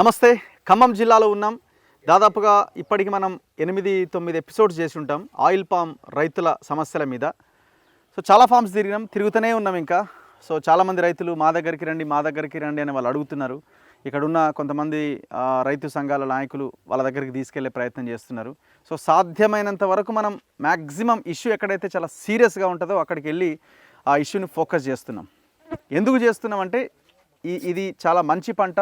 నమస్తే. ఖమ్మం జిల్లాలో ఉన్నాం. దాదాపుగా ఇప్పటికి మనం 8-9 ఎపిసోడ్స్ చేసి ఉంటాం ఆయిల్ పామ్ రైతుల సమస్యల మీద. సో చాలా ఫామ్స్ తిరుగుతూనే ఉన్నాం ఇంకా. సో చాలామంది రైతులు మా దగ్గరికి రండి అని వాళ్ళు అడుగుతున్నారు. ఇక్కడున్న కొంతమంది రైతు సంఘాల నాయకులు వాళ్ళ దగ్గరికి తీసుకెళ్లే ప్రయత్నం చేస్తున్నారు. సో సాధ్యమైనంత వరకు మనం మ్యాక్సిమం ఇష్యూ ఎక్కడైతే చాలా సీరియస్గా ఉంటుందో అక్కడికి వెళ్ళి ఆ ఇష్యూని ఫోకస్ చేస్తున్నాం. ఎందుకు చేస్తున్నాం అంటే ఇది చాలా మంచి పంట,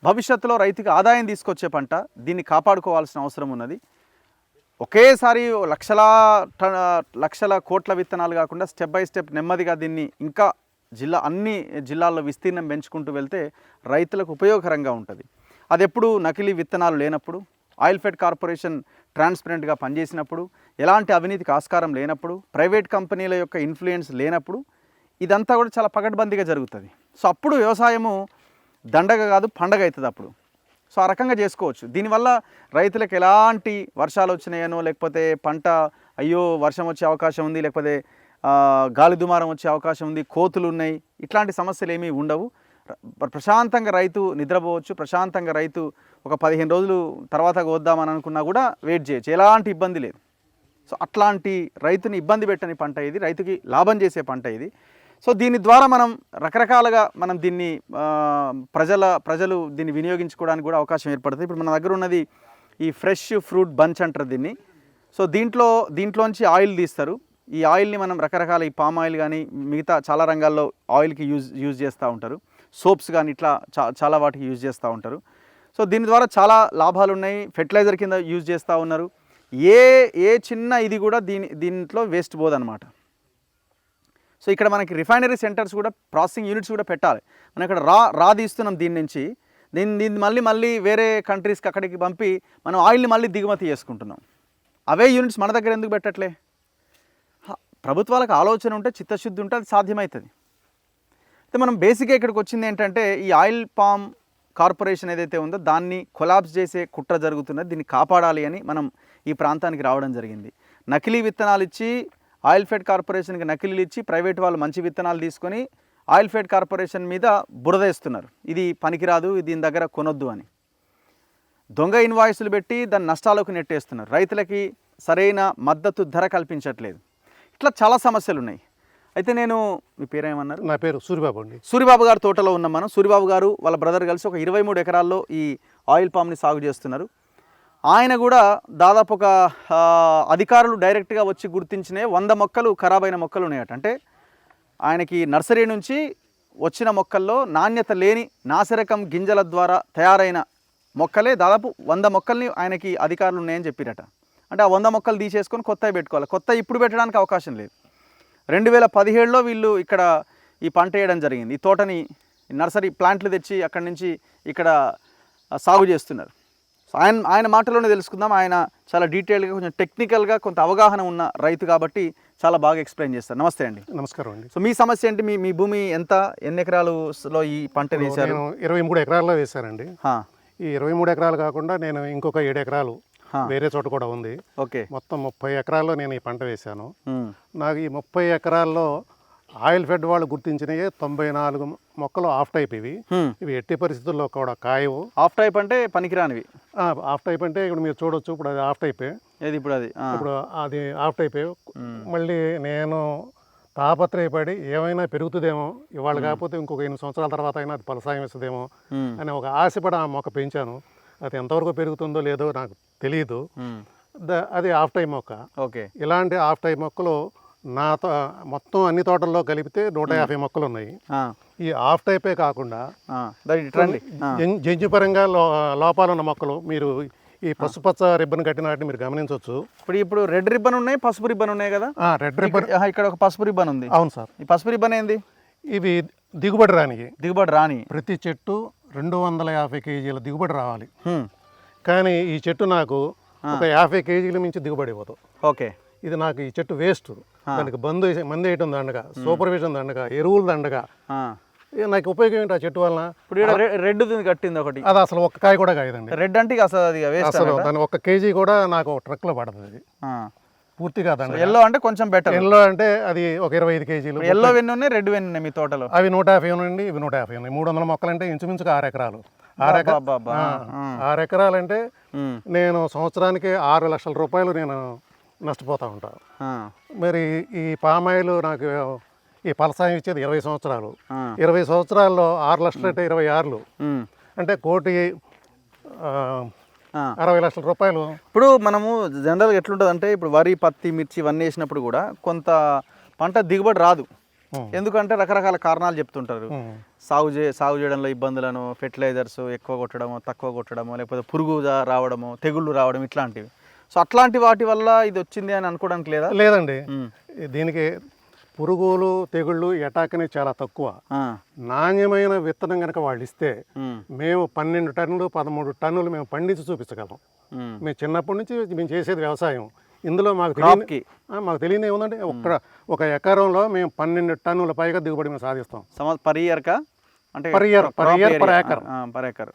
భవిష్యత్తులో రైతుకి ఆదాయం తీసుకొచ్చే పంట. దీన్ని కాపాడుకోవాల్సిన అవసరం ఉన్నది. ఒకేసారి లక్షల కోట్ల విత్తనాలు కాకుండా స్టెప్ బై స్టెప్ నెమ్మదిగా దీన్ని ఇంకా అన్ని జిల్లాల్లో విస్తీర్ణం పెంచుకుంటూ వెళ్తే రైతులకు ఉపయోగకరంగా ఉంటుంది. అది ఎప్పుడు నకిలీ విత్తనాలు లేనప్పుడు, ఆయిల్ ఫెడ్ కార్పొరేషన్ ట్రాన్స్పరెంట్గా పనిచేసినప్పుడు, ఎలాంటి అవినీతికి ఆస్కారం లేనప్పుడు, ప్రైవేట్ కంపెనీల యొక్క ఇన్ఫ్లుయెన్స్ లేనప్పుడు ఇదంతా కూడా చాలా పకడ్బందీగా జరుగుతుంది. సో అప్పుడు వ్యవసాయము దండగ కాదు పండగ అవుతుంది అప్పుడు. సో ఆ రకంగా చేసుకోవచ్చు. దీనివల్ల రైతులకు ఎలాంటి వర్షాలు వచ్చినాయనో, లేకపోతే పంట అయ్యో వర్షం వచ్చే అవకాశం ఉంది, లేకపోతే గాలి దుమారం వచ్చే అవకాశం ఉంది, కోతులు ఉన్నాయి, ఇట్లాంటి సమస్యలు ఏమీ ఉండవు. ప్రశాంతంగా రైతు నిద్రపోవచ్చు. ప్రశాంతంగా రైతు ఒక 15 రోజులు తర్వాత వద్దామని అనుకున్నా కూడా వెయిట్ చేయొచ్చు, ఎలాంటి ఇబ్బంది లేదు. సో అట్లాంటి రైతుని ఇబ్బంది పెట్టని పంట ఇది, రైతుకి లాభం చేసే పంట ఇది. సో దీని ద్వారా మనం రకరకాలుగా మనం దీన్ని ప్రజలు దీన్ని వినియోగించుకోవడానికి కూడా అవకాశం ఏర్పడుతుంది. ఇప్పుడు మన దగ్గర ఉన్నది ఈ ఫ్రెష్ ఫ్రూట్ బంచ్ అంటారు దీన్ని. సో దీంట్లోంచి ఆయిల్ తీస్తారు. ఈ ఆయిల్ని మనం రకరకాల ఈ పామ్ ఆయిల్ కానీ మిగతా చాలా రంగాల్లో ఆయిల్కి యూజ్ చేస్తూ ఉంటారు. సోప్స్ కానీ ఇట్లా చాలా వాటికి యూజ్ చేస్తూ ఉంటారు. సో దీని ద్వారా చాలా లాభాలు ఉన్నాయి. ఫెర్టిలైజర్ కింద యూజ్ చేస్తూ ఉన్నారు. ఏ చిన్న ఇది కూడా దీంట్లో వేస్ట్ పోదన్నమాట. సో ఇక్కడ మనకి రిఫైనరీ సెంటర్స్ కూడా, ప్రాసెసింగ్ యూనిట్స్ కూడా పెట్టాలి. మనం ఇక్కడ రా తీస్తున్నాం దీన్ని మళ్ళీ వేరే కంట్రీస్కి అక్కడికి పంపి మనం ఆయిల్ని మళ్ళీ దిగుమతి చేసుకుంటున్నాం. అవే యూనిట్స్ మన దగ్గర ఎందుకు పెట్టట్లే? ప్రభుత్వాలకు ఆలోచన ఉంటే, చిత్తశుద్ధి ఉంటే అది సాధ్యమవుతుంది. అయితే మనం బేసిక్గా ఇక్కడికి వచ్చింది ఏంటంటే, ఈ ఆయిల్ పామ్ కార్పొరేషన్ ఏదైతే ఉందో దాన్ని కొలాప్స్ చేసే కుట్ర జరుగుతున్నది. దీన్ని కాపాడాలి అని మనం ఈ ప్రాంతానికి రావడం జరిగింది. నకిలీ విత్తనాలు ఇచ్చి ఆయిల్ ఫెడ్ కార్పొరేషన్కి నకిలీలు ఇచ్చి ప్రైవేట్ వాళ్ళు మంచి విత్తనాలు తీసుకొని ఆయిల్ ఫెడ్ కార్పొరేషన్ మీద బురదేస్తున్నారు. ఇది పనికిరాదు, దీని దగ్గర కొనొద్దు అని. దొంగ ఇన్వాయిస్లు పెట్టి దాన్ని నష్టాలకు నెట్టేస్తున్నారు. రైతులకి సరైన మద్దతు ధర కల్పించట్లేదు. ఇట్లా చాలా సమస్యలు ఉన్నాయి. అయితే మీ పేరేమన్నారు? నా పేరు సూరిబాబు అండి. సూరిబాబు గారు తోటలో ఉన్నాం మనం. సూరిబాబు గారు వాళ్ళ బ్రదర్ కలిసి ఒక 23 ఎకరాల్లో ఈ ఆయిల్ పామ్ని సాగు చేస్తున్నారు. ఆయన కూడా దాదాపు ఒక అధికారులు డైరెక్ట్గా వచ్చి గుర్తించినవి 100 మొక్కలు ఖరాబ్ అయిన మొక్కలు ఉన్నాయట. అంటే ఆయనకి నర్సరీ నుంచి వచ్చిన మొక్కల్లో నాణ్యత లేని నాసిరకం గింజల ద్వారా తయారైన మొక్కలే దాదాపు 100 మొక్కల్ని ఆయనకి అధికారులు ఉన్నాయని చెప్పిరట. అంటే ఆ 100 మొక్కలు తీసేసుకొని కొత్తవి పెట్టుకోవాలి. కొత్తవి ఇప్పుడు పెట్టడానికి అవకాశం లేదు. 2017లో వీళ్ళు ఇక్కడ ఈ పంట వేయడం జరిగింది. ఈ తోటని నర్సరీ ప్లాంట్లు తెచ్చి అక్కడి నుంచి ఇక్కడ సాగు చేస్తున్నారు. సో ఆయన మాటలోనే తెలుసుకుందాం. ఆయన చాలా డీటెయిల్గా, కొంచెం టెక్నికల్గా కొంత అవగాహన ఉన్న రైతు కాబట్టి చాలా బాగా ఎక్స్ప్లెయిన్ చేస్తారు. నమస్తే అండి. నమస్కారం అండి. సో మీ సమస్య ఏంటి? మీ భూమి ఎన్ని ఎకరాలలో ఈ పంట వేశారు? 23 ఎకరాల్లో వేశానండి. ఈ 23 ఎకరాలు కాకుండా నేను ఇంకొక 7 ఎకరాలు వేరే చోట కూడా ఉంది. ఓకే. మొత్తం 30 ఎకరాల్లో నేను ఈ పంట వేశాను. నాకు ఈ 30 ఎకరాల్లో ఆయిల్ ఫెడ్ వాళ్ళు గుర్తించినవి 94 మొక్కలు ఆఫ్ టైప్. ఇవి ఎట్టి పరిస్థితుల్లో కూడా కాయవు. ఆఫ్ టైప్ అంటే పనికిరానివి. ఆఫ్ టైప్ అంటే ఇప్పుడు మీరు చూడొచ్చు, ఇప్పుడు అది ఆఫ్ టైపే. ఇప్పుడు అది ఆఫ్ టైపే. మళ్ళీ నేను తాపత్రయపడి ఏమైనా పెరుగుతుందేమో, ఇవాళ కాకపోతే ఇంకొక 8 సంవత్సరాల తర్వాత అయినా అది ఫలసాయం ఇస్తుందేమో అని ఒక ఆశపడి ఆ మొక్క పెంచాను. అది ఎంతవరకు పెరుగుతుందో లేదో నాకు తెలియదు. అది ఆఫ్ టైప్ మొక్క. ఓకే. ఇలాంటి ఆఫ్ టైప్ మొక్కలు మొత్తం అన్ని తోటల్లో కలిపితే 150 మొక్కలు ఉన్నాయి. ఈ ఆఫ్ టైపే కాకుండా జంతుపరంగా లోపాలు ఉన్న మొక్కలు మీరు ఈ పసుపచ్చ రిబ్బన్ కట్టిన వాటిని మీరు గమనించవచ్చు. ఇప్పుడు రెడ్ రిబ్బన్ ఉన్నాయి, పసుపు రిబ్బన్ ఉన్నాయి కదా. రెడ్ రిబ్బన్, ఇక్కడ ఒక పసుపు రిబ్బన్ ఉంది. అవును సార్. ఈ పసుపు రిబ్బన్ ఏంది? ఇవి దిగుబడి రాని ప్రతి చెట్టు 250 కేజీల దిగుబడి రావాలి. కానీ ఈ చెట్టు నాకు ఒక 50 కేజీల మించి దిగుబడి ఇవ్వదు. ఓకే. ఇది నాకు ఈ చెట్టు వేస్ట్. దానికి మందు వేయటం దండగా, సూపర్విజన్ దండగా, ఎరువులు దండగా. నాకు ఉపయోగం ఏంటి ఆ చెట్టు వలన? ఇప్పుడు రెడ్ కట్టింది ఒకటి, అది అసలు ఒక్క కాయ కూడా కాయదండి. రెడ్ అంటే అసలు దాని 1 కేజీ కూడా నాకు ట్రక్ లో పడుతుంది. అది పూర్తిగా దండ. ఎల్లో అంటే కొంచెం బెటర్. ఎల్లో అంటే అది ఒక 25 కేజీలు. ఎల్లో వెన్ను ఉన్నాయి, రెడ్ వెన్ను ఉన్నాయి మీ తోటలో? అవి 150 ఉన్నాయి, ఇవి 150 ఉన్నాయి. 300 మొక్కలు అంటే ఇంచుమించుగా 6 ఎకరాలు. అబ్బబ్బబ్బా. 6 ఎకరాలంటే ఉమ్, నేను సంవత్సరానికి 6 లక్షల రూపాయలు నేను నష్టపోతూ ఉంటాను. ఆ, మరి ఈ పామాయిల్ నాకు ఈ ఫలసాయం ఇచ్చేది 20 సంవత్సరాలు. ఆ. 20 సంవత్సరాల్లో 6 లక్షలు అంటే 26 ఉమ్, అంటే కోటి ఆ. 60 లక్షల రూపాయలు. ఇప్పుడు మనము జనరల్గా ఎట్లుంటుంది అంటే ఇప్పుడు వరి పత్తి మిర్చి ఇవన్నీ వేసినప్పుడు కూడా కొంత పంట దిగుబడి రాదు. ఎందుకంటే రకరకాల కారణాలు చెప్తుంటారు. సాగు చేయడంలో ఇబ్బందులను, ఫెర్టిలైజర్స్ ఎక్కువ కొట్టడము, తక్కువ కొట్టడము, లేకపోతే పురుగు రావడము, తెగుళ్ళు రావడం ఇట్లాంటివి. సో అట్లాంటి వాటి వల్ల ఇది వచ్చింది అని అనుకోవడానికి లేదా? లేదండి, ఉమ్, దీనికి పురుగులు తెగుళ్ళు అటాక్ అనేది చాలా తక్కువ. ఆ, నాణ్యమైన విత్తనం కనుక వాళ్ళు ఇస్తే ఉమ్, మేము 12 టన్నులు 13 టన్నులు మేము పండించి చూపించగలం. ఉమ్. మేము చిన్నప్పటి నుంచి మేము చేసేది వ్యవసాయం. ఇందులో మాకు క్రాప్కి మాకు తెలియదు ఏముందంటే ఒక ఎకరంలో మేము 12 టన్నుల పైగా దిగుబడి మేము సాధిస్తాం. పర్ ఇయర్కా అంటే per year per acre per acre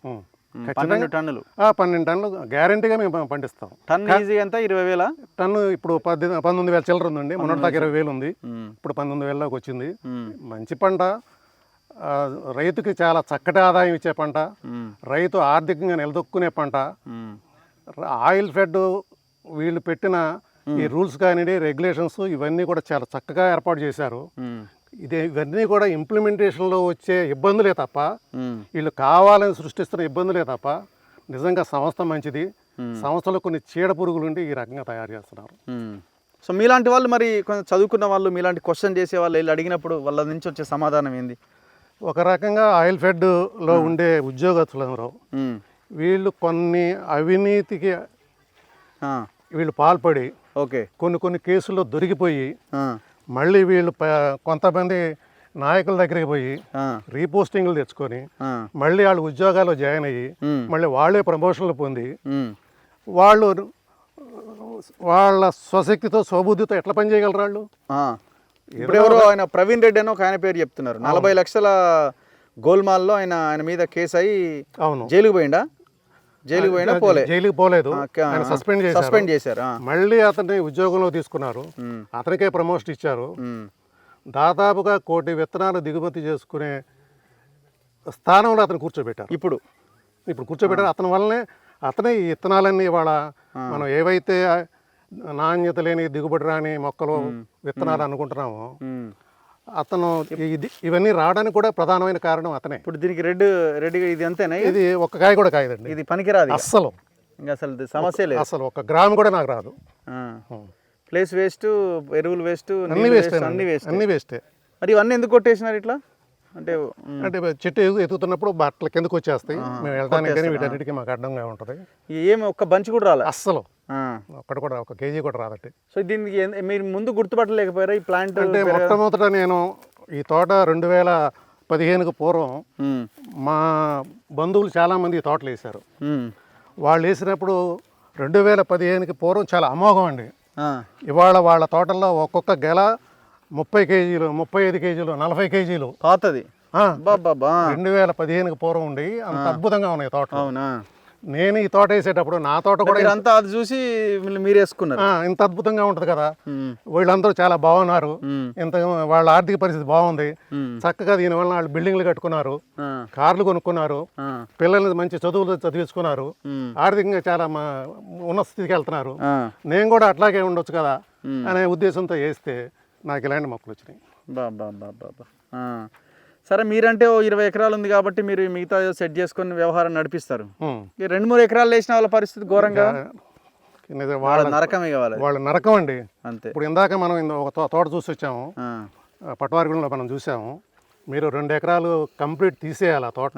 12 టన్నులు. 12 టన్నులు గ్యారంటీగా మేము పండిస్తాం. టన్ ఈజీ ఎంత? 20,000 టన్ను ఇప్పుడు 19,000 చిల్లర ఉందండి. మొన్నటి దాకా 20,000 ఉంది, ఇప్పుడు 19,000లోకి వచ్చింది. మంచి పంట, రైతుకి చాలా చక్కటి ఆదాయం ఇచ్చే పంట, రైతు ఆర్థికంగా నిలదొక్కునే పంట. ఆయిల్ ఫెడ్ వీళ్ళు పెట్టిన ఈ రూల్స్ కానీ రెగ్యులేషన్స్ ఇవన్నీ కూడా చాలా చక్కగా ఏర్పాటు చేశారు. ఇవన్నీ కూడా ఇంప్లిమెంటేషన్లో వచ్చే ఇబ్బందులే తప్ప, వీళ్ళు కావాలని సృష్టిస్తున్న ఇబ్బందులే తప్ప నిజంగా సంస్థ మంచిది. సంస్థలో కొన్ని చీడ పురుగులు ఉండి ఈ రకంగా తయారు చేస్తున్నారు. సో మీలాంటి వాళ్ళు మరి కొంచెం చదువుకున్న వాళ్ళు మీలాంటి క్వశ్చన్ చేసే వాళ్ళు వెళ్ళి అడిగినప్పుడు వాళ్ళ నుంచి వచ్చే సమాధానం ఏంది? ఒక రకంగా ఆయిల్ ఫెడ్లో ఉండే ఉద్యోగస్తులందరూ వీళ్ళు కొన్ని అవినీతికి వీళ్ళు పాల్పడి ఓకే కొన్ని కేసుల్లో దొరికిపోయి మళ్ళీ వీళ్ళు కొంతమంది నాయకుల దగ్గరికి పోయి రీపోస్టింగ్లు తెచ్చుకొని మళ్ళీ వాళ్ళు ఉద్యోగాల్లో జాయిన్ అయ్యి మళ్ళీ వాళ్ళే ప్రమోషన్లు పొంది వాళ్ళు వాళ్ళ స్వశక్తితో స్వబుద్ధితో ఎట్లా పని చేయగలరు వాళ్ళు? ఇప్పుడు ఎవరో ఆయన ప్రవీణ్ రెడ్డి అని ఒక ఆయన పేరు చెప్తున్నారు. 40 లక్షల గోల్మాల్లో ఆయన మీద కేసు అయ్యి అవును జైలుకు పోయిండా? జైలుకు పోయినా పోలే, జైలుకి పోలేదు, సస్పెండ్ చేశారు. మళ్ళీ అతన్ని ఉద్యోగంలో తీసుకున్నారు, అతనికే ప్రమోషన్ ఇచ్చారు. దాదాపుగా 1 కోటి విత్తనాలు దిగుమతి చేసుకునే స్థానంలో అతను కూర్చోబెట్టారు. ఇప్పుడు కూర్చోబెట్టారు. అతని వల్లనే అతనే ఈ విత్తనాలన్నీ ఇవాళ మనం ఏవైతే నాణ్యత లేని దిగుబడి రాని మొక్కలు విత్తనాలు అనుకుంటున్నామో అతను ఇవన్నీ రావడానికి కూడా ప్రధానమైన కారణం అతనే. ఇప్పుడు దీనికి రెడ్ ఇది అంతేనా? ఇది ఒక కాయ కూడా కాయదండి, ఇది పనికిరాదు అస్సలు. ఇంకా అసలు సమస్య లేదు, అసలు 1 గ్రాము కూడా నాకు రాదు. ప్లేస్ వేస్ట్, ఎరువులు వేస్ట్, అన్ని వేస్టే. మరి ఇవన్నీ ఎందుకు కొట్టేసినారు ఇట్లా? అంటే చెట్టు ఎదుగుతున్నప్పుడు బట్టల కిందకు వచ్చేస్తాయి, మేము వెళ్ళడానికి కానీ వీటన్నిటికీ మాకు అడ్డంగా ఉంటుంది. ఏమి ఒక్క బంచ్ కూడా రాలే అస్సలు, ఒక్కటి కూడా 1 కేజీ కూడా రాదట్టి. సో దీనికి మీరు ముందు గుర్తుపట్టలేకపోయారా ఈ ప్లాంట్? అంటే మొట్టమొదట నేను ఈ తోట 2015కు పూర్వం మా బంధువులు చాలామంది ఈ తోటలు వేశారు. వాళ్ళు వేసినప్పుడు 2015కి పూర్వం చాలా అమోఘం అండి. ఇవాళ వాళ్ళ తోటల్లో ఒక్కొక్క గెల 30 కేజీలు, 35 కేజీలు, 40 కేజీలు పాతది 2015కి పూర్వం ఉండి అంత అద్భుతంగా ఉన్నాయి తోట. అవునా? నేను ఈ తోట వేసేటప్పుడు నా తోట కూడా అంతా అది చూసి మీరు వేసుకున్నారు. ఇంత అద్భుతంగా ఉంటుంది కదా, వీళ్ళందరూ చాలా బాగున్నారు, ఇంత వాళ్ళ ఆర్థిక పరిస్థితి బాగుంది, చక్కగా దీనివల్ల వాళ్ళు బిల్డింగ్లు కట్టుకున్నారు, కార్లు కొనుక్కున్నారు, పిల్లల్ని మంచి చదువులు చదివించుకున్నారు, ఆర్థికంగా చాలా ఉన్నత స్థితికి వెళ్తున్నారు, నేను కూడా అట్లాగే ఉండొచ్చు కదా అనే ఉద్దేశంతో వేస్తే నాకు ఇలాంటి మొక్కలు వచ్చినాయి. సరే, మీరంటే 20 ఎకరాలు ఉంది కాబట్టి మీరు మిగతా సెట్ చేసుకొని వ్యవహారం నడిపిస్తారు. 2-3 ఎకరాలు వేసిన వాళ్ళ పరిస్థితి ఘోరంగా, వాళ్ళ నరకమే కావాలి. వాళ్ళ నరకం అండి అంతే. ఇప్పుడు ఇందాక మనం ఒక తోట చూసి వచ్చాము, పటవారిగూడెంలో మనం చూసాము. మీరు 2 ఎకరాలు కంప్లీట్ తీసేయాలి ఆ తోట.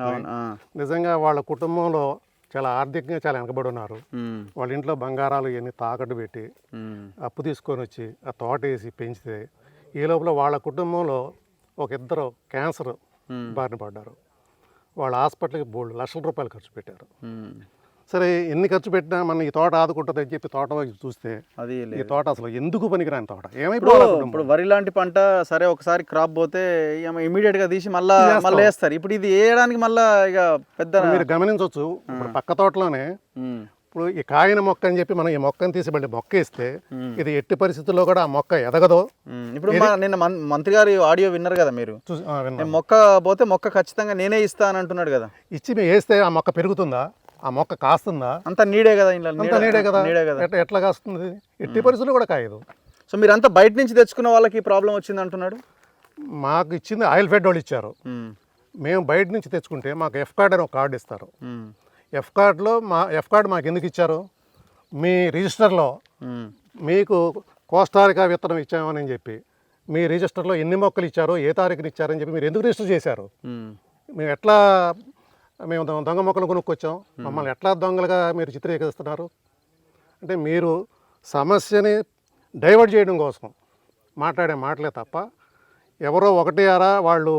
నిజంగా వాళ్ళ కుటుంబంలో చాలా ఆర్థికంగా చాలా వెనకబడి ఉన్నారు. వాళ్ళ ఇంట్లో బంగారాలు ఇవన్నీ తాకట్టు పెట్టి అప్పు తీసుకొని వచ్చి ఆ తోట వేసి పెంచితే ఈ లోపల వాళ్ళ కుటుంబంలో ఒక 2 క్యాన్సర్ బారిన పడ్డారు. వాళ్ళ హాస్పిటల్కి బోల్డ్ లక్షల రూపాయలు ఖర్చు పెట్టారు. సరే, ఎన్ని ఖర్చు పెట్టినా మనం ఈ తోట ఆదుకుంటుంది అని చెప్పి తోట వైపు చూస్తే అది ఈ తోట అసలు ఎందుకు పనికిరాని తోట. ఇప్పుడు వరి లాంటి పంట సరే ఒకసారి క్రాప్ పోతే ఇమీడియట్ గా తీసి మళ్ళీ వేస్తారు. ఇప్పుడు ఇది వేయడానికి మళ్ళీ ఇక పెద్ద మీరు గమనించవచ్చు, పక్క తోటలోనే ఇప్పుడు ఈ కాయన మొక్క అని చెప్పి మనం ఈ మొక్కను తీసి మళ్ళీ మొక్క ఇస్తే ఇది ఎట్టి పరిస్థితుల్లో కూడా ఆ మొక్క ఎదగదు. ఇప్పుడు నిన్న మంత్రి గారి ఆడియో విన్నారు కదా మీరు, నేను మొక్క పోతే మొక్క ఖచ్చితంగా నేనే ఇస్తా అని అంటున్నాడు కదా. ఇచ్చి మేము వేస్తే ఆ మొక్క పెరుగుతుందా, ఆ మొక్క కాస్తుందా? అంత నీడే కదా, అంత నీడే కదా, ఎట్లా కాస్తుంది? ఎట్టి పరిస్థితుల్లో కూడా కాయదు. సో మీరంతా బయట నుంచి తెచ్చుకున్న వాళ్ళకి ప్రాబ్లం వచ్చింది అంటున్నాడు. మాకు ఇచ్చింది ఆయిల్ ఫెడ్ వాళ్ళు ఇచ్చారు. మేము బయట నుంచి తెచ్చుకుంటే మాకు ఎఫ్ కార్డ్ అని ఒక కార్డు ఇస్తారు. ఎఫ్ కార్డు మాకు ఎందుకు ఇచ్చారు? మీ రిజిస్టర్లో మీకు కోస్టారికా విత్తనం ఇచ్చామని చెప్పి మీ రిజిస్టర్లో ఎన్ని మొక్కలు ఇచ్చారో, ఏ తారీఖుని ఇచ్చారని చెప్పి మీరు ఎందుకు రిజిస్టర్ చేశారు? మేము దొంగ మొక్కలు కొనుక్కొచ్చాం, మమ్మల్ని ఎట్లా దొంగలుగా మీరు చిత్రీకరిస్తున్నారు? అంటే మీరు సమస్యని డైవర్ట్ చేయడం కోసం మాట్లాడే మాటలే తప్ప ఎవరో ఒకటి అరా వాళ్ళు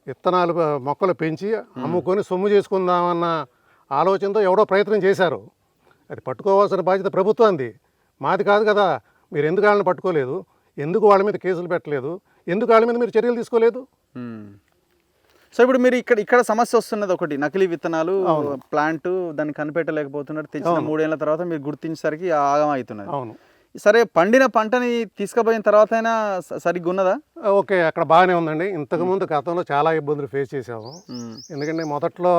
విత్తనాలు మొక్కలు పెంచి అమ్ముకొని సొమ్ము చేసుకుందామన్న ఆలోచనతో ఎవరో ప్రయత్నం చేశారు. అది పట్టుకోవాల్సిన బాధ్యత ప్రభుత్వానికి, మాది కాదు కదా. మీరు ఎందుకు వాళ్ళని పట్టుకోలేదు? ఎందుకు వాళ్ళ మీద కేసులు పెట్టలేదు? ఎందుకు వాళ్ళ మీద మీరు చర్యలు తీసుకోలేదు? సో ఇప్పుడు మీరు ఇక్కడ సమస్య వస్తున్నది ఒకటి, నకిలీ విత్తనాలు ప్లాంట్ దాన్ని కనిపెట్టలేకపోతున్నారు. తెచ్చిన 3 ఏళ్ల తర్వాత మీరు గుర్తించేసరికి ఆగం అవుతున్నది. అవును, సరే, పండిన పంటని తీసుకుపోయిన తర్వాత అయినా సరిగ్గా ఉన్నదా? ఓకే, అక్కడ బాగానే ఉందండి. ఇంతకుముందు గతంలో చాలా ఇబ్బందులు ఫేస్ చేసాము. ఎందుకంటే మొదట్లో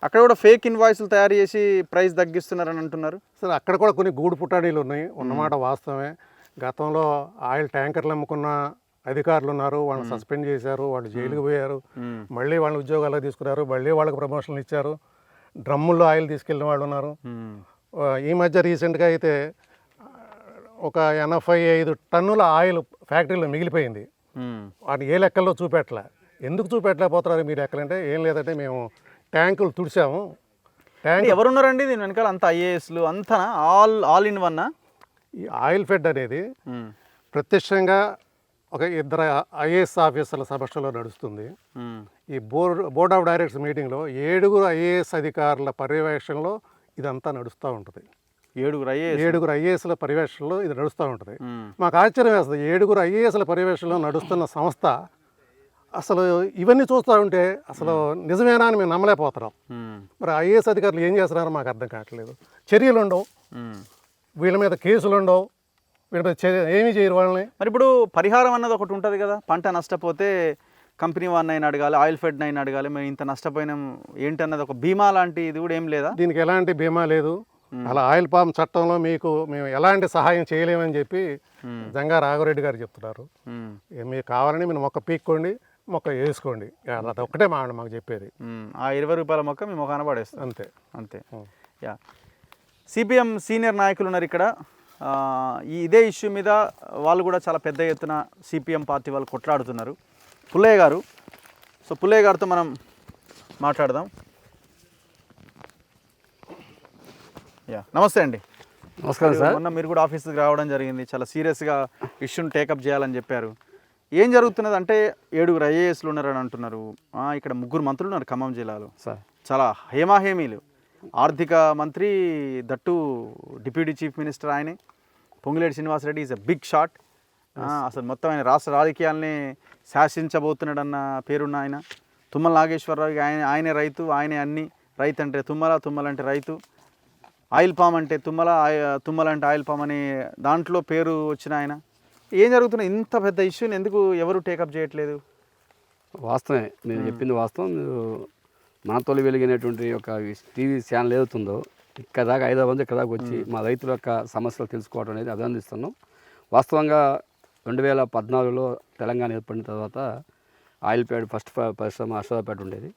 అక్కడ కూడా ఫేక్ ఇన్వాయిస్లు తయారు చేసి ప్రైస్ తగ్గిస్తున్నారని అంటున్నారు. సరే, అక్కడ కూడా కొన్ని గూడు పుట్టాడీలు ఉన్నాయి, ఉన్నమాట వాస్తవమే. గతంలో ఆయిల్ ట్యాంకర్లు అమ్ముకున్న అధికారులు ఉన్నారు, వాళ్ళని సస్పెండ్ చేశారు, వాళ్ళు జైలుకి పోయారు, మళ్ళీ వాళ్ళని ఉద్యోగాలకు తీసుకున్నారు, మళ్ళీ వాళ్ళకి ప్రమోషన్లు ఇచ్చారు. డ్రమ్ముల్లో ఆయిల్ తీసుకెళ్ళిన వాళ్ళు ఉన్నారు. ఈ మధ్య రీసెంట్గా అయితే ఒక 85 టన్నుల ఆయిల్ ఫ్యాక్టరీలో మిగిలిపోయింది. వాటిని ఏ లెక్కల్లో చూపెట్టలే. ఎందుకు చూపెట్టలేకపోతున్నారు మీరు లెక్కలంటే, ఏం లేదంటే మేము ట్యాంకులు తుడిచాము. ఎవరున్నారండి దీని వెనకాల? అంతా ఐఏఎస్లు అంతా ఆల్ ఇన్ వన్. ఈ ఆయిల్ ఫెడ్ అనేది ప్రత్యక్షంగా ఒక 2 ఐఏఎస్ ఆఫీసర్ల సమక్షంలో నడుస్తుంది. ఈ బోర్డ్ ఆఫ్ డైరెక్టర్స్ మీటింగ్లో 7 ఐఏఎస్ అధికారుల పర్యవేక్షణలో ఇదంతా నడుస్తూ ఉంటుంది. 7 ఐఏఎస్ల పర్యవేక్షణలో ఇది నడుస్తూ ఉంటుంది. మాకు ఆశ్చర్యం వేస్తుంది, 7 ఐఏఎస్ల పర్యవేక్షణలో నడుస్తున్న సంస్థ అసలు ఇవన్నీ చూస్తూ ఉంటే అసలు నిజమేనా అని మేము నమ్మలేకపోతున్నాం. మరి ఐఏఎస్ అధికారులు ఏం చేస్తున్నారో మాకు అర్థం కావట్లేదు. చర్యలు ఉండవు, వీళ్ళ మీద కేసులు ఉండవు, వీళ్ళ మీద ఏమీ చేయరు వాళ్ళని. మరి ఇప్పుడు పరిహారం అన్నది ఒకటి ఉంటుంది కదా, పంట నష్టపోతే కంపెనీ వాడిని అయినా అడగాలి, ఆయిల్ ఫెడ్ అయినా అడగాలి, మేము ఇంత నష్టపోయినాం ఏంటి అన్నది ఒక బీమా లాంటి ఇది కూడా ఏం లేదా? దీనికి ఎలాంటి బీమా లేదు. అలా ఆయిల్ పామ్ చట్టంలో మేము ఎలాంటి సహాయం చేయలేమని చెప్పి జంగా రాఘవరెడ్డి గారు చెప్తున్నారు. మీకు కావాలని మీరు మొక్క పీక్కోండి, మొక్క వేసుకోండి, అది ఒక్కటే మాకు చెప్పేది. ఆ 20 రూపాయల మొక్క మీ మొఖాన పడేస్తాం, అంతే అంతే. యా, సిపిఎం సీనియర్ నాయకులు ఉన్నారు ఇక్కడ. ఇదే ఇష్యూ మీద వాళ్ళు కూడా చాలా పెద్ద ఎత్తున సిపిఎం పార్టీ వాళ్ళు కొట్లాడుతున్నారు. పుల్లయ్య గారు, సో పుల్లయ్య గారితో మనం మాట్లాడదాం. యా, నమస్తే అండి. నమస్కారం సార్. మొన్న మీరు కూడా ఆఫీస్కి రావడం జరిగింది, చాలా సీరియస్గా ఇష్యూని టేకప్ చేయాలని చెప్పారు. ఏం జరుగుతున్నది అంటే 7 ఐఏఎస్లు ఉన్నారని అంటున్నారు. ఇక్కడ 3 మంత్రులు ఉన్నారు ఖమ్మం జిల్లాలో, సార్ చాలా హేమాహేమీలు. ఆర్థిక మంత్రి, దట్టు డిప్యూటీ చీఫ్ మినిస్టర్ ఆయనే. Ponguleti Srinivasa Reddy is a big shot. అసలు మొత్తం ఆయన రాష్ట్ర రాజకీయాల్ని శాసించబోతున్నాడన్న పేరున్న ఆయన. తుమ్మల నాగేశ్వరరావు ఆయనే రైతు, ఆయనే అన్ని. రైతు అంటే తుమ్మల, తుమ్మల అంటే రైతు, ఆయిల్ పామ్ అంటే తుమ్మల, తుమ్మల అంటే ఆయిల్ పామ్ అని దాంట్లో పేరు వచ్చిన ఆయన. ఏం జరుగుతుంది? ఇంత పెద్ద ఇష్యూని ఎందుకు ఎవరు టేకప్ చేయట్లేదు? వాస్తవమే, మీరు చెప్పింది వాస్తవం. మీరు మన తొలి వెలిగినటువంటి ఒక టీవీ ఛానల్ ఏదవుతుందో ఇక్కడ దాకా 5 మంది ఇక్కడ దాకా వచ్చి మా రైతుల యొక్క సమస్యలు తెలుసుకోవడం అనేది అభినందిస్తున్నాం. వాస్తవంగా 2014లో తెలంగాణ ఏర్పడిన తర్వాత ఆయిల్ ప్యాడ్ ఫస్ట్ పరిశ్రమ అశ్వపేట ఉండేది.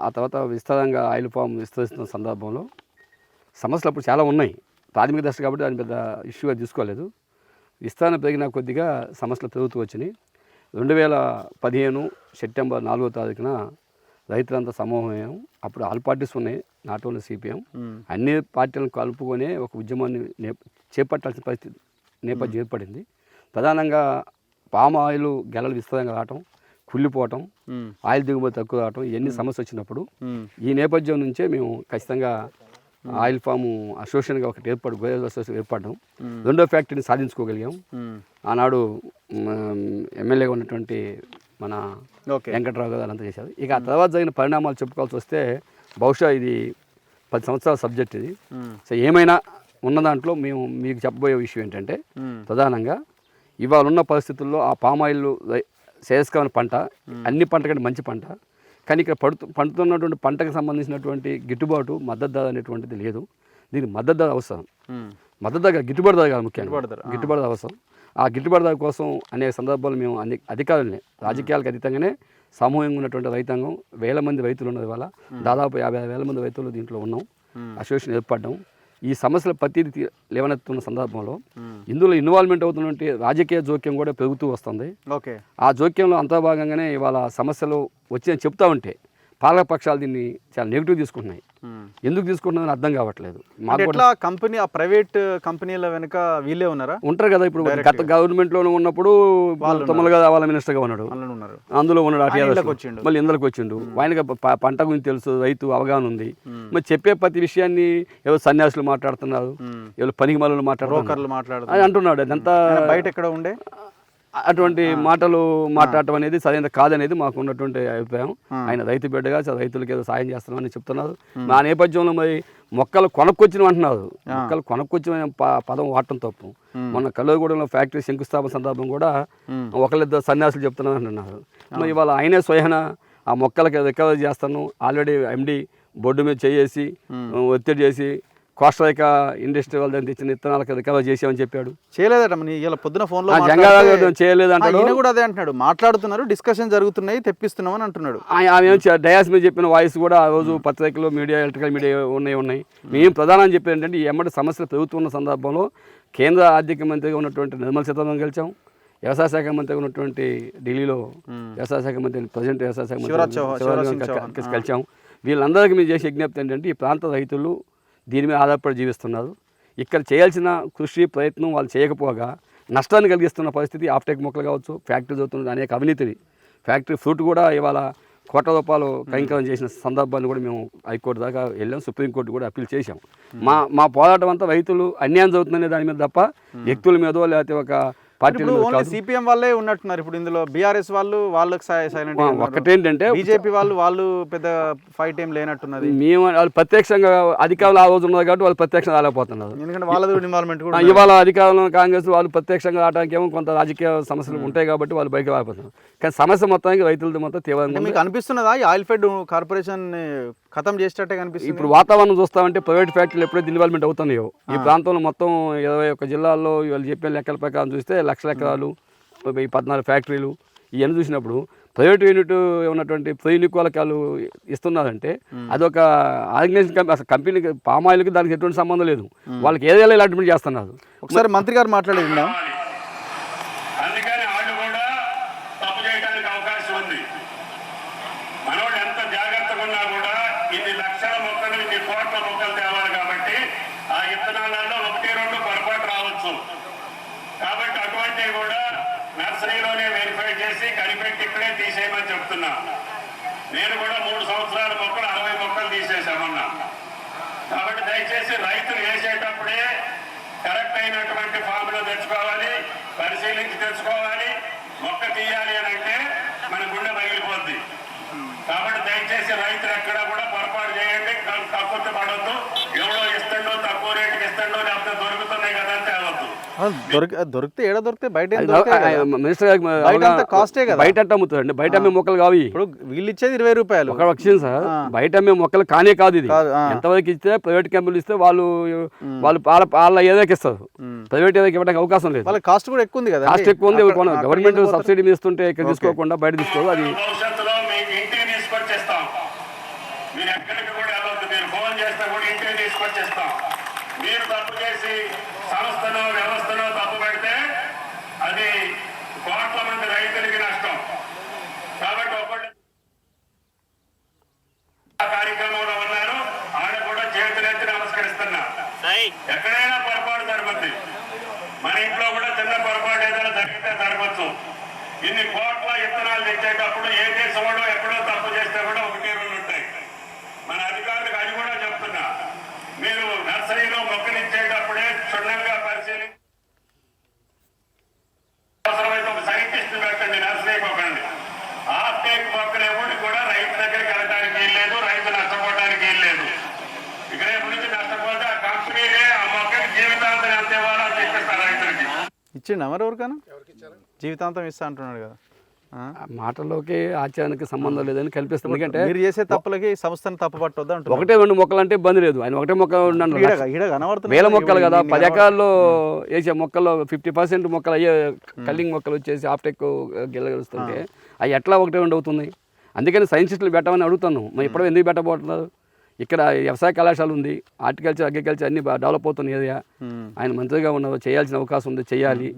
ఆ తర్వాత విస్తారంగా ఆయిల్ పామ్ విస్తరిస్తున్న సందర్భంలో సమస్యలు అప్పుడు చాలా ఉన్నాయి. ప్రాథమిక దశ కాబట్టి దాని పెద్ద ఇష్యూగా తీసుకోలేదు. విస్తరణ పెరిగిన కొద్దిగా సమస్యలు పెరుగుతూ వచ్చినాయి. 2015 సెప్టెంబర్ 4వ తారీఖున రైతులంతా సమూహమయ్యాం. అప్పుడు ఆల్ పార్టీస్ ఉన్నాయి, నాట్ ఓన్లీ సిపిఎం. అన్ని పార్టీలను కలుపుకొని ఒక ఉద్యమాన్ని చేపట్టాల్సిన పరిస్థితి నేపథ్యం ఏర్పడింది. ప్రధానంగా పామ్ ఆయిల్ గెలలు విస్తరంగా రావటం, కుళ్ళిపోవటం, ఆయిల్ దిగుబడి తక్కువ రావటం, ఇవన్నీ సమస్య వచ్చినప్పుడు ఈ నేపథ్యం నుంచే మేము ఖచ్చితంగా ఆయిల్ ఫామ్ అసోసియేషన్గా ఒకటి గోయల్ అసోసియేషన్ ఏర్పడడం, 2వ ఫ్యాక్టరీని సాధించుకోగలిగాం. ఆనాడు ఎమ్మెల్యేగా ఉన్నటువంటి మన వెంకట్రావు గారు అంతా చేశారు. ఇక ఆ తర్వాత జరిగిన పరిణామాలు చెప్పుకోవాల్సి వస్తే బహుశా ఇది 10 సంవత్సరాల సబ్జెక్ట్ ఇది. సో ఏమైనా ఉన్న దాంట్లో మేము మీకు చెప్పబోయే విషయం ఏంటంటే ప్రధానంగా ఇవాళ ఉన్న పరిస్థితుల్లో ఆ పామాయిల్ శ్రేయస్కరమైన పంట, అన్ని పంట కంటే మంచి పంట. కానీ ఇక్కడ పండుతున్నటువంటి పంటకు సంబంధించినటువంటి గిట్టుబాటు మద్దతు ధర అనేటువంటిది లేదు. దీనికి మద్దతు ధర అవసరం. మద్దతు ధర గిట్టుబాటు ధర కాదు, ముఖ్యంగా గిట్టుబాటు ధర అవసరం. ఆ గిట్టుబాటు ధర కోసం అనేక సందర్భాలు మేము అధికారులని, రాజకీయాలకు అతీతంగానే సామూహికంగా ఉన్నటువంటి రైతాంగం, వేల మంది రైతులు ఉన్నది వల్ల దాదాపు 50,000 మంది రైతులు దీంట్లో ఉన్నాం. అసోసియేషన్ ఏర్పడ్డాం. ఈ సమస్యల ప్రతిదీ లేవనెత్తున్న సందర్భంలో ఇందులో ఇన్వాల్వ్మెంట్ అవుతున్నటువంటి రాజకీయ జోక్యం కూడా పెరుగుతూ వస్తుంది. ఓకే, ఆ జోక్యంలో అంతర్భాగంగానే ఇవాళ సమస్యలు వచ్చి చెప్తా ఉంటే పాలక పక్షాలు దీన్ని చాలా నెగిటివ్ తీసుకుంటున్నాయి. ఎందుకు తీసుకుంటున్నారని అర్థం కావట్లేదు. మాకు ఎట్లా కంపెనీ, ఆ ప్రైవేట్ కంపెనీల వెనుక వీళ్ళే ఉన్నారా? ఉంటారు కదా. ఇప్పుడు గత గవర్నమెంట్లోనే ఉన్నప్పుడు తొమ్మలుగా వాళ్ళ మినిస్టర్గా ఉన్నాడు, అందులో ఉన్నాడు. మళ్ళీ ఇందులోకి వచ్చిండు. ఆయనకి పంట గురించి తెలుసు, రైతు అవగాహన ఉంది. మరి చెప్పే ప్రతి విషయాన్ని ఎవరు సన్యాసులు మాట్లాడుతున్నారు, ఎవరు పనికి మల్లలు మాట్లాడుతున్నారు అని అంటున్నాడు. అదంతా బయట ఎక్కడ ఉండే అటువంటి మాటలు మాట్లాడటం అనేది సరైన కాదనేది మాకు ఉన్నటువంటి అభిప్రాయం. ఆయన రైతు బిడ్డగా రైతులకు ఏదో సాయం చేస్తున్నామని చెప్తున్నారు. మా నేపథ్యంలో మరి మొక్కలు కొనుక్కొచ్చిన అంటున్నారు. మొక్కలు కొనుక్కొచ్చిన పదం వాడటం తప్పు. మొన్న కల్లూరుగూడెంలో ఫ్యాక్టరీ శంకుస్థాపన సందర్భం కూడా ఒకళ్ళిద్దరు సన్యాసులు చెప్తున్నారు అంటున్నారు. మరి ఇవాళ ఆయనే స్వయన ఆ మొక్కలకి రికవరీ చేస్తాను, ఆల్రెడీ ఎండి బొడ్డు మీద చేసి ఒత్తిడి చేసి కోస్టరైకా ఇండస్ట్రీ వాళ్ళ దగ్గర తెచ్చిన విత్తనాలకు రికవర్ చేసామని చెప్పాడు. చేయలేదట. ఇలా పొద్దున ఫోన్లో చేయలేదంటే కూడా అదే అంటున్నాడు. మాట్లాడుతున్నారు, డిస్కషన్ జరుగుతున్నాయి, తెప్పిస్తున్నామని అంటున్నాడు. ఆమె డయాస్ మీద చెప్పిన వాయిస్ కూడా ఆ రోజు పత్రికలు, మీడియా, ఎలక్ట్రికల్ మీడియా ఉన్నాయి. మేము ప్రధానం చెప్పేది ఏంటంటే ఈ ఎమ్మటి సమస్యలు పెరుగుతున్న సందర్భంలో కేంద్ర ఆర్థిక మంత్రిగా ఉన్నటువంటి నిర్మలా సీతారామన్ కలిసాం, వ్యవసాయ శాఖ మంత్రిగా ఉన్నటువంటి ఢిల్లీలో వ్యవసాయ శాఖ మంత్రి, ప్రజెంట్ వ్యవసాయ శాఖ మంత్రి కలిసాం. వీళ్ళందరికీ మేము చేసే విజ్ఞప్తి ఏంటంటే ఈ ప్రాంత రైతులు దీని మీద ఆధారపడి జీవిస్తున్నారు. ఇక్కడ చేయాల్సిన కృషి, ప్రయత్నం వాళ్ళు చేయకపోగా నష్టాన్ని కలిగిస్తున్న పరిస్థితి. ఆఫ్టేక్ మొక్కలు కావచ్చు, ఫ్యాక్టరీ జరుగుతున్న అనేక అవినీతిని, ఫ్యాక్టరీ ఫ్రూట్ కూడా ఇవాళ కోట్ల రూపాయలు కైంకర్యం చేసిన సందర్భాన్ని కూడా మేము హైకోర్టు దాకా వెళ్ళాం, సుప్రీంకోర్టు కూడా అప్పీల్ చేశాం. మా పోరాటం అంతా రైతులు అన్యాయం జరుగుతుందనే దాని మీద తప్ప వ్యక్తుల మీదో లేకపోతే ఒక పార్టీలు సిపిఎం వాళ్ళే ఉన్నట్టున్నారు. ఇప్పుడు ఇందులో బీఆర్ఎస్ వాళ్ళకి సైలెంట్. ఒక్కటేంటంటే బీజేపీ వాళ్ళు పెద్ద ఫైట్ ఏం లేనట్టున్నది. మేము వాళ్ళు ప్రత్యక్షంగా అధికారులు ఆ రోజు ఉన్నారు కాబట్టి వాళ్ళు ప్రత్యక్షంగా రాలేకపోతున్నారు. ఎందుకంటే వాళ్ళ ఇన్వాల్వ్మెంట్ కూడా ఇవాళ అధికారంలో కాంగ్రెస్ వాళ్ళు ప్రత్యక్షంగా రావడానికి ఏమో కొంత రాజకీయ సమస్యలు ఉంటాయి కాబట్టి వాళ్ళు బయటకు రాకపోతున్నారు. కానీ సమస్య మొత్తానికి రైతులతో మొత్తం తీవ్రంగా. మీకు అనిపిస్తున్నదా ఈ ఆయిల్ ఫెడ్ కార్పొరేషన్ ఖతం చేసేటట్టే కనిపిస్తుంది? ఇప్పుడు వాతావరణం చూస్తామంటే ప్రైవేట్ ఫ్యాక్టరీలు ఎప్పుడైతే ఇన్వాల్వ్మెంట్ అవుతున్నాయో ఈ ప్రాంతంలో మొత్తం 21 జిల్లాల్లో వాళ్ళు చెప్పే లెక్కల ప్రకారం చూస్తే లక్షల ఎకరాలు, 14 ఫ్యాక్టరీలు ఇవన్నీ చూసినప్పుడు ప్రైవేట్ యూనిట్ ఉన్నటువంటి ప్రయోనికోలకాలు ఇస్తున్నారంటే అదొక ఆర్గనైజేషన్. అసలు కంపెనీకి పామాయిల్కి దానికి ఎటువంటి సంబంధం లేదు. వాళ్ళకి ఏదైనా ఇలాంటి చేస్తున్నారు. ఒకసారి మంత్రి గారు మాట్లాడేది. ఇన్ని లక్షల మొక్కలు, ఇన్ని కోట్ల మొక్కలు తేవాలి కాబట్టి ఆ విత్తనాలలో 1-2 పొరపాటు రావచ్చు. కాబట్టి అటువంటివి కూడా నర్సరీలోనే వెరిఫై చేసి కనిపెట్టి ఇక్కడే తీసేయమని చెప్తున్నా. నేను కూడా 3 సంవత్సరాల మొక్కలు 60 మొక్కలు తీసేసామన్నా. కాబట్టి దయచేసి రైతులు వేసేటప్పుడే కరెక్ట్ అయినటువంటి ఫార్ములా తెచ్చుకోవాలి, పరిశీలించి తెచ్చుకోవాలి. మొక్క తీయాలి అని అంటే మన గుండె పగిలిపోద్ది. కాబట్టి దయచేసి రైతులు ఎక్కడా కూడా పొరపాటు చేయండి, తక్కువ పడద్దు. ఎవడో ఇస్తాడో తక్కువ రేటుకి ఇస్తాడో లేకపోతే దొరుకుతున్నాయి కదా అని తేవద్దు. దొరికితే ఏడ దొరికితే బయట కాస్టే కదా, బయట అమ్ముతారండి. బయట అమ్మే మొక్కలు కావు. ఇప్పుడు వీళ్ళు ఇచ్చేది 20 రూపాయలు ఒక వచ్చింది సార్. బయట అమ్మే మొక్కలు కానే కాదు. ఇది ఎంతవరకు ఇస్తే ప్రైవేట్ కంపెనీలు ఇస్తే వాళ్ళు వాళ్ళ ఏదైనా ఇస్తారు. ప్రైవేట్ ఏదైనా ఇవ్వడానికి అవకాశం లేదు. వాళ్ళ కాస్ట్ కూడా ఎక్కువ ఉంది కదా. కాస్ట్ ఎక్కువ ఉంది. గవర్నమెంట్ సబ్సిడీ మీద ఇస్తుంటే ఇక్కడ తీసుకోకుండా బయట తీసుకోవాలి. అది భవిష్యత్తులో మీకు ఇంటికి తీసుకొచ్చేస్తాం. మీరు ఎక్కడికి కూడా వెళ్ళొద్దు. మీరు ఫోన్ చేస్తే కూడా ఇంటికి తీసుకొచ్చేస్తాం. మీరు తప్పు చేసి సంస్థలో వ్యవస్థలో తప్పు పెడితే అది కోట్ల మంది రైతులకి నష్టం. కాబట్టి ఒకళ్ళు ఆ కార్యక్రమంలో ఉన్నారు. ఆడ కూడా చేతులెత్తి నమస్కరిస్తున్నా. ఎక్కడైనా పొరపాటు జరుగుతుంది. మన ఇంట్లో కూడా చిన్న పొరపాటు ఏదైనా జరిగితే జరగచ్చు. ఇన్ని కోట్ల విత్తనాలు తెచ్చేటప్పుడు ఏ దేశంలో ఎక్కడో తప్పు చేస్తే కూడా 1-2 ఉంటాయి. మన అధికారులకు అది కూడా చెప్తున్నా. మీరు నర్సరీలో మొక్కలు ఇచ్చేటప్పుడే క్షుణ్ణంగా పరిశీలించి అవసరమైతే ఒక సైంటిస్ట్ పెట్టండి, నర్సరీకి ఒకండి. ఆఫ్టేక్ మొక్కలు ఎవరికి కూడా రైతు దగ్గరికి వెళ్ళడానికి లేదు, రైతు నష్టపోవడానికి లేదు. ఇక్కడ ఇచ్చిండు మరి ఎవరికైనా జీవితాంతం ఇస్తా అంటున్నాడు కదా. ఆ మాటల్లోకి ఆచరణకి సంబంధం లేదని కల్పిస్తుంది. ఎందుకంటే మీరు చేసే తప్పులకి సంస్థను తప్పు పట్టొద్దు అంటున్నారు. ఒకటే 2 మొక్కలు అంటే ఇబ్బంది లేదు. ఆయన ఒకటే మొక్క ఉన్నాను ఈడ కనబడుతుంది వేల మొక్కలు కదా, 10 ఎకరాల్లో వేసే మొక్కల్లో 50% మొక్కలు అయ్యే కల్లింగ్ మొక్కలు వచ్చేసి ఆప్టెక్ గెలగలుస్తుంటే అవి ఎట్లా ఒకటే అవుతుంది. అందుకని సైంటిస్టులు పెట్టమని అడుగుతాను. మరి ఇప్పుడు ఎందుకు పెట్టబోతున్నారు? ఇక్కడ వ్యవసాయ కళాశాల ఉంది, హార్టికల్చర్ అగ్రికల్చర్ అన్ని డెవలప్ అవుతున్న ఏరియా. ఆయన మంత్రిగా ఉన్నారు, చేయాల్సిన అవకాశం ఉంది, చేయాలి.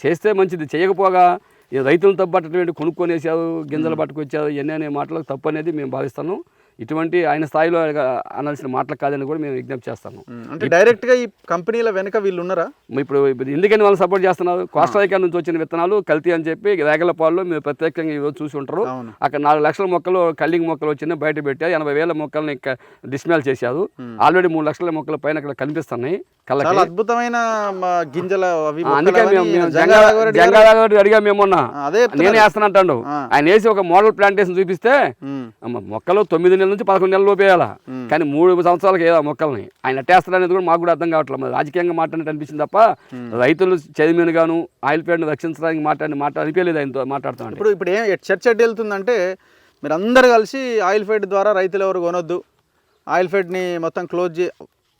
చేస్తే మంచిది. చేయకపోగా రైతులు తప్పట్టటువంటి కొనుక్కొనేసారు, గింజలు పట్టుకొచ్చారు, ఇవన్నీ అనే మాటలకు తప్పు అనేది మేము భావిస్తాను. ఇటువంటి ఆయన స్థాయిలో అనాల్సిన మాటలు కాదని కూడా మేము విజ్ఞప్తి చేస్తాము. అంటే డైరెక్ట్గా ఈ కంపెనీల వెనక వీళ్ళు ఉన్నారా? ఇప్పుడు ఎందుకని వాళ్ళు సపోర్ట్ చేస్తున్నారు? కోస్టారికా నుంచి వచ్చిన విత్తనాలు కల్తీ అని చెప్పి రేగలపాడులో మీరు ప్రత్యేకంగా ఈరోజు చూసి ఉంటారు. అక్కడ 4 లక్షల మొక్కలు కల్లింగ్ మొక్కలు వచ్చినాయి, బయట పెట్టారు. 80,000 మొక్కల్ని డిస్మాల్ చేశారు. ఆల్రెడీ 3 లక్షల మొక్కల పైన అక్కడ కనిపిస్తున్నాయి. చాలా అద్భుతమైన గింజలు అవి. అందుకే జంగారెడ్డి అడిగా మేము మొన్న, నేనే వేస్తాను అంటాడు. ఆయన వేసి ఒక మోడల్ ప్లాంటేషన్ చూపిస్తే మొక్కలు 9 నెలల నుంచి 11 నెలల లోపు వేయాలా, కానీ 3 సంవత్సరాలకు వేయాలి మొక్కల్ని. ఆయన ఎట్టేస్తాడు అనేది కూడా మాకు కూడా అర్థం కావట్లేదు. మరి రాజకీయంగా మాట్లాడినట్టు అనిపించింది తప్ప రైతులు చదివిన గాను ఆయిల్ పేడను రక్షించడానికి మాట అనిపించలేదు ఆయనతో మాట్లాడుతాం. ఇప్పుడు ఏం చర్చ ఎట్టు వెళ్తుందంటే, మీరు అందరు కలిసి ఆయిల్ ఫెడ్ ద్వారా రైతులు ఎవరు కొనొద్దు, ఆయిల్ ఫెడ్ని మొత్తం క్లోజ్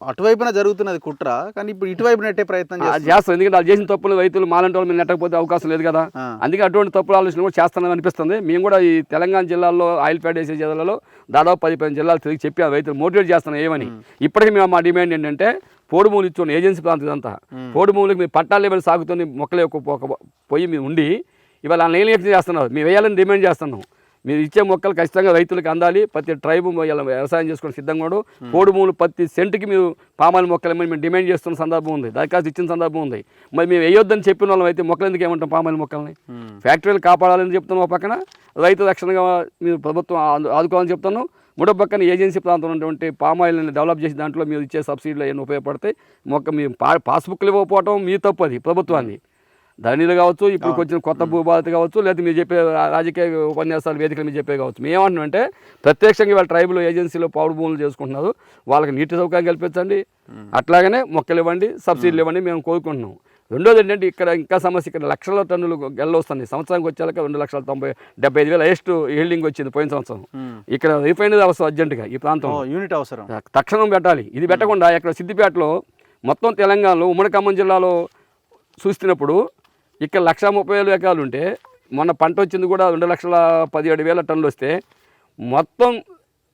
అటువైపున జరుగుతున్నది కుట్ర, కానీ ఇప్పుడు ఇటువైపు నెట్టే ప్రయత్నం చేస్తాం. ఎందుకంటే వాళ్ళు చేసిన తప్పులు రైతులు మాలంటి వాళ్ళు నెట్టకపోతే అవకాశం లేదు కదా. అందుకే అటువంటి తప్పులు ఆలోచన కూడా చేస్తానని అనిపిస్తుంది. మేము కూడా ఈ తెలంగాణ జిల్లాలో ఆయిల్ ప్యాడ్ వేసే జిల్లాలో దాదాపు 10-15 జిల్లాలు తిరిగి చెప్పాము, రైతులు మోటివేట్ చేస్తున్నాం ఏమని. ఇప్పటికీ మేము మా డిమాండ్ ఏంటంటే, పోడు భూములు ఇచ్చుకోండి, ఏజెన్సీ ప్రాంతం ఇదంతా పోడు భూములకు మీరు పట్టాలు ఏమైనా సాగుతుంది మొక్కలే ఒక పొయ్యి మీద ఉండి ఇవాళ నీళ్ళు చేస్తున్నారు. మేము వేయాలని డిమాండ్ చేస్తున్నాం. మీరు ఇచ్చే మొక్కలు ఖచ్చితంగా రైతులకు అందాలి. ప్రతి ట్రైబు వ్యవసాయం చేసుకుని సిద్ధంగా కూడా పోడు భూములు ప్రతి సెంటుకి మీరు పామాయిల్ మొక్కలు మేము డిమాండ్ చేస్తున్న సందర్భం ఉంది, దరఖాస్తు ఇచ్చిన సందర్భం ఉంది. మరి మేము వేయొద్దని చెప్పిన వాళ్ళం అయితే మొక్కలు ఎందుకు ఏమంటాం? పామాయిల్ మొక్కల్ని ఫ్యాక్టరీలు కాపాడాలని చెప్తున్నాం ఒక పక్కన, రైతు రక్షణగా మీరు ప్రభుత్వం ఆదుకోవాలని చెప్తున్నాం. మూడో పక్కన ఏజెన్సీ ప్రాంతంలో ఉన్నటువంటి పామాయిల్ని డెవలప్ చేసి దాంట్లో మీరు ఇచ్చే సబ్సిడీలు ఏమైనా ఉపయోగపడతాయి. మొక్క మీ పాస్బుక్లు ఇవ్వకపోవడం మీ తప్పు, అది ప్రభుత్వాన్ని. ధరణిలు కావచ్చు, ఇప్పుడు వచ్చిన కొత్త భూబాధిత కావచ్చు, లేదా మీరు చెప్పే రాజకీయ ఉపన్యాసాలు వేదికలు మీరు చెప్పే కావచ్చు. మేము ఏమంటున్నామంటే, ప్రత్యక్షంగా వాళ్ళ ట్రైబల్ ఏజెన్సీలో పౌడు భూములు చేసుకుంటున్నారు, వాళ్ళకి నీటి సౌకర్యం కల్పించండి, అట్లాగనే మొక్కలు ఇవ్వండి, సబ్సిడీలు ఇవ్వండి మేము కోరుకుంటున్నాం. రెండోది ఏంటంటే, ఇక్కడ ఇంకా సమస్య, ఇక్కడ లక్షల టన్నులు గెల్ల వస్తుంది. సంవత్సరానికి వచ్చాక 2,75,000 హైయెస్ట్ హీల్డింగ్ వచ్చింది పోయిన సంవత్సరం. ఇక్కడ రిఫైనరీ అవసరం అర్జెంటుగా ఈ ప్రాంతం యూనిట్ అవసరం, తక్షణం పెట్టాలి. ఇది పెట్టకుండా ఇక్కడ సిద్దిపేటలో మొత్తం తెలంగాణలో ఉమ్మడి ఖమ్మం జిల్లాలో చూస్తున్నప్పుడు ఇక్కడ 130,000 ఎకరాలు ఉంటే, మొన్న పంట వచ్చింది కూడా 2,17,000 టన్నులు వస్తే, మొత్తం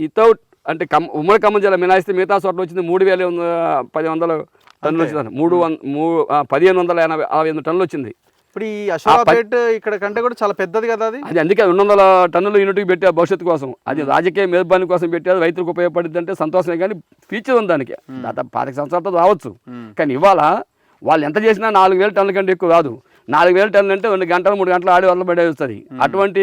వితౌట్ అంటే ఉమ్మడి ఖమ్మం జిల్లా మినాయిస్తే మిగతా చోట్ల వచ్చింది 3,100 టన్నులు వచ్చింది. 1,568 టన్నులు వచ్చింది. ఇప్పుడు ఈ అశోకాపేట్ ఇక్కడ కంటే కూడా చాలా పెద్దది కదా అది. అందుకే 200 టన్నులు యూనిట్కి పెట్టారు భవిష్యత్తు కోసం. అది రాజకీయ మేల్బాని కోసం పెట్టారు, రైతులకు ఉపయోగపడింది అంటే సంతోషమే, కానీ ఫ్యూచర్ ఉంది దానికి. దాదాపు 25 సంవత్సరాలతో రావచ్చు. కానీ ఇవాళ వాళ్ళు ఎంత చేసినా 4,000 టన్నుల కంటే ఎక్కువ రాదు. 4,000 టన్నులు అంటే 2 గంటలు 3 గంటలు ఆడి వల్ల పడే వస్తుంది. అటువంటి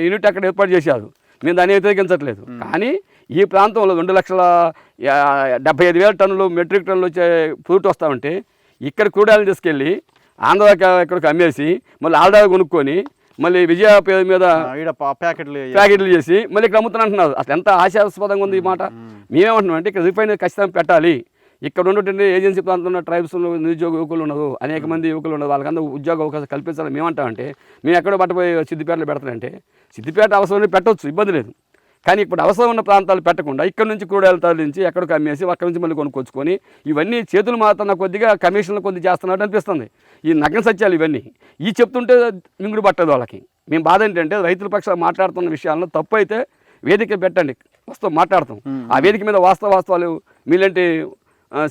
యూనిట్ అక్కడ ఏర్పాటు చేశారు. మేము దాన్ని వ్యతిరేకించట్లేదు. కానీ ఈ ప్రాంతంలో 2,75,000 టన్నులు మెట్రిక్ టన్నులు వచ్చే ఫ్రూట్ వస్తామంటే, ఇక్కడ క్రూడాలను తీసుకెళ్ళి ఆంధ్రాకి ఎక్కడికి అమ్మేసి మళ్ళీ ఆల్డా కొనుక్కొని మళ్ళీ విజయ పేరు మీద ప్యాకెట్లు చేసి మళ్ళీ ఇక్కడ అమ్ముతున్నారు. అసలు ఎంత ఆశాస్పదంగా ఉంది ఈ మాట. మేమేమంటున్నాం అంటే, ఇక్కడ రిఫైనరీ ఖచ్చితంగా పెట్టాలి. ఇక్కడ ఉన్నటువంటి ఏజెన్సీ ప్రాంతంలో ట్రైబ్స్ నిరుద్యోగ యువకులు ఉన్నారు, అనేక మంది యువకులు ఉన్నారు, వాళ్ళకందరూ ఉద్యోగ అవకాశం కల్పించాలని మేమంటామంటే, మేము ఎక్కడో పట్టపోయి సిద్దిపేటలో పెడతానంటే, సిద్దిపేట అవసరం పెట్టవచ్చు, ఇబ్బంది లేదు. కానీ ఇప్పుడు అవసరం ఉన్న ప్రాంతాలు పెట్టకుండా ఇక్కడ నుంచి కూరగాయలు తరలించి ఎక్కడికి అమ్మేసి అక్కడి నుంచి మళ్ళీ కొనుక్కొచ్చుకొని ఇవన్నీ చేతులు మారుతున్న కొద్దిగా కమిషన్లు కొద్ది చేస్తున్నట్టు అనిపిస్తుంది. ఈ నగ్న సత్యాలు ఇవన్నీ ఈ చెప్తుంటే మింగుడు పట్టదు వాళ్ళకి. మేము బాధ ఏంటంటే, రైతుల పక్షాలు మాట్లాడుతున్న విషయాల్లో తప్పు అయితే వేదిక పెట్టండి, వస్తాం మాట్లాడతాం. ఆ వేదిక మీద వాస్తవాలు మీలాంటి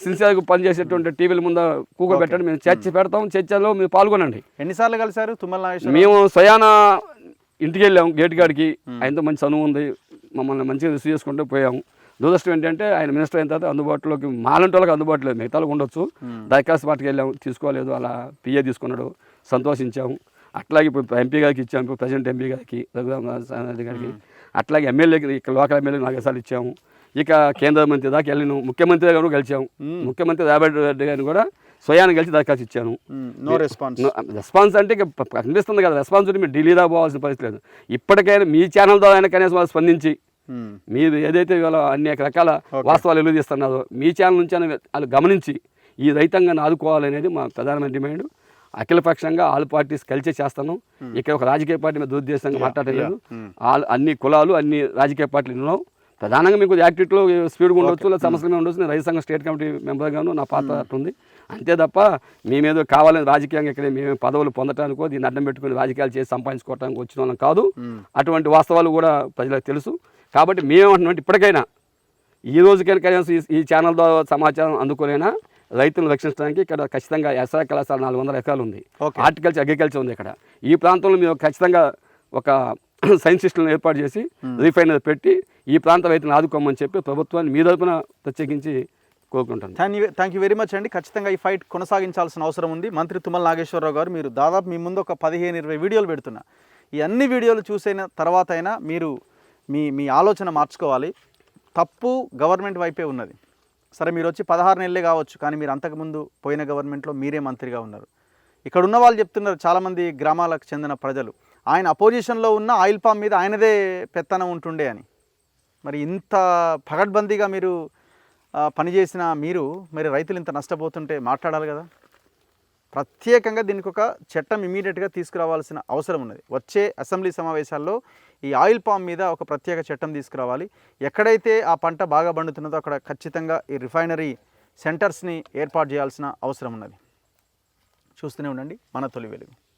సిన్సియర్గా పనిచేసేటువంటి టీవీల ముందు కూకబెట్టండి. మేము చర్చ పెడతాం, చర్చలో మీరు పాల్గొనండి. ఎన్నిసార్లు కలిసారు తుమ్మల నాగేశ్వరరావు? మేము స్వయాన ఇంటికి వెళ్ళాము, గేట్ కాడికి. ఆయనతో మంచి చనువు ఉంది, మమ్మల్ని మంచిగా రిసీవ్ చేసుకుంటూ పోయాము. దురదృష్టం ఏంటంటే, ఆయన మినిస్టర్ అయిన తర్వాత అందుబాటులోకి మాలంటి వాళ్ళకి అందుబాటులో లేదు, మిగతాలకు ఉండొచ్చు. దరఖాస్తు పార్టీకి వెళ్ళాము, తీసుకోలేదు, అలా పిఏ తీసుకున్నాడు, సంతోషించాము. అట్లాగే ఇప్పుడు ఎంపీ గారికి ఇచ్చాము, ఇప్పుడు ప్రెసిడెంట్ ఎంపీ గారికి రఘురామరెడ్డి గారికి, అట్లాగే ఎమ్మెల్యేకి ఇక్కడ లోకల్ ఎమ్మెల్యేకి 4 సార్లు ఇచ్చాము. ఇక కేంద్ర మంత్రి దాకా వెళ్ళినాము, ముఖ్యమంత్రి గారు కలిసాము. ముఖ్యమంత్రి రేవంత్ రెడ్డి గారిని కూడా స్వయాన్ని కలిసి దరఖాస్తు ఇచ్చాను. రెస్పాన్స్ అంటే కనిపిస్తుంది కదా, రెస్పాన్స్ మీరు ఢిల్లీలో పోవాల్సిన పరిస్థితి లేదు. ఇప్పటికైనా మీ ఛానల్ ద్వారా కనీసం వాళ్ళు స్పందించి, మీరు ఏదైతే ఇవాళ అనేక రకాల వాస్తవాలు వెలుగుదీస్తున్నారో మీ ఛానల్ నుంచి వాళ్ళు గమనించి ఈ రైతాంగాన్ని ఆదుకోవాలనేది మా ప్రధానమైన డిమాండ్. అఖిలపక్షంగా ఆల్ పార్టీస్ కలిసే చేస్తాను. ఇక్కడ ఒక రాజకీయ పార్టీ మీద దురుద్దేశంగా మాట్లాడలేదు. అన్ని కులాలు అన్ని రాజకీయ పార్టీలు ఉన్నాం. ప్రధానంగా మీకు యాక్టివిటీలో స్పీడ్గా ఉండొచ్చు, లేదా సమస్యలు మీద ఉండొచ్చు. నేను రైతు సంఘం స్టేట్ కమిటీ మెంబర్గాను నా పాత్ర ఉంది. అంతే తప్ప మేమేదో కావాలని రాజకీయంగా ఇక్కడ మేము పదవులు పొందటానికో దీన్ని అడ్డం పెట్టుకుని రాజకీయాలు చేసి సంపాదించుకోవడానికి వచ్చిన వాళ్ళం కాదు. అటువంటి వాస్తవాలు కూడా ప్రజలకు తెలుసు. కాబట్టి మేమేమంటున్నాం, ఇప్పటికైనా ఈ రోజుకైనా కనీసం ఈ ఛానల్ ద్వారా సమాచారం అందుకోలేనా రైతులను రక్షించడానికి ఇక్కడ ఖచ్చితంగా వ్యవసాయ కళాశాల 400 ఎకరాలు ఉంది. హార్టికల్చర్ అగ్రికల్చర్ ఉంది. ఇక్కడ ఈ ప్రాంతంలో మేము ఖచ్చితంగా ఒక సైన్స్ సిస్టమ్ ఏర్పాటు చేసి రీఫైనరీ పెట్టి ఈ ప్రాంత రైతులను ఆదుకోమని చెప్పి ప్రభుత్వాన్ని మీ తరపున ప్రత్యేకించి కోరుకుంటాను. థ్యాంక్ యూ వెరీ మచ్ అండి. ఖచ్చితంగా ఈ ఫైట్ కొనసాగించాల్సిన అవసరం ఉంది. మంత్రి తుమ్మల నాగేశ్వరరావు గారు, మీరు దాదాపు మీ ముందు ఒక 15-20 వీడియోలు పెడుతున్నా. ఈ అన్ని వీడియోలు చూసిన తర్వాత అయినా మీరు మీ ఆలోచన మార్చుకోవాలి. తప్పు గవర్నమెంట్ వైపే ఉన్నది. సరే, మీరు వచ్చి 16 నెలలే కావచ్చు, కానీ మీరు అంతకుముందు పోయిన గవర్నమెంట్లో మీరే మంత్రిగా ఉన్నారు. ఇక్కడ ఉన్న వాళ్ళు చెప్తున్నారు, చాలామంది గ్రామాలకు చెందిన ప్రజలు, ఆయన అపోజిషన్లో ఉన్న ఆయిల్ పామ్ మీద ఆయనదే పెత్తనం ఉంటుండే అని. మరి ఇంత పగడ్బందీగా మీరు పనిచేసిన మరి రైతులు ఇంత నష్టపోతుంటే మాట్లాడాలి కదా. ప్రత్యేకంగా దీనికి ఒక చట్టం ఇమీడియట్గా తీసుకురావాల్సిన అవసరం ఉన్నది. వచ్చే అసెంబ్లీ సమావేశాల్లో ఈ ఆయిల్ పామ్ మీద ఒక ప్రత్యేక చట్టం తీసుకురావాలి. ఎక్కడైతే ఆ పంట బాగా పండుతున్నదో అక్కడ ఖచ్చితంగా ఈ రిఫైనరీ సెంటర్స్ని ఏర్పాటు చేయాల్సిన అవసరం ఉన్నది. చూస్తూనే ఉండండి మన తొలి వెలుగు.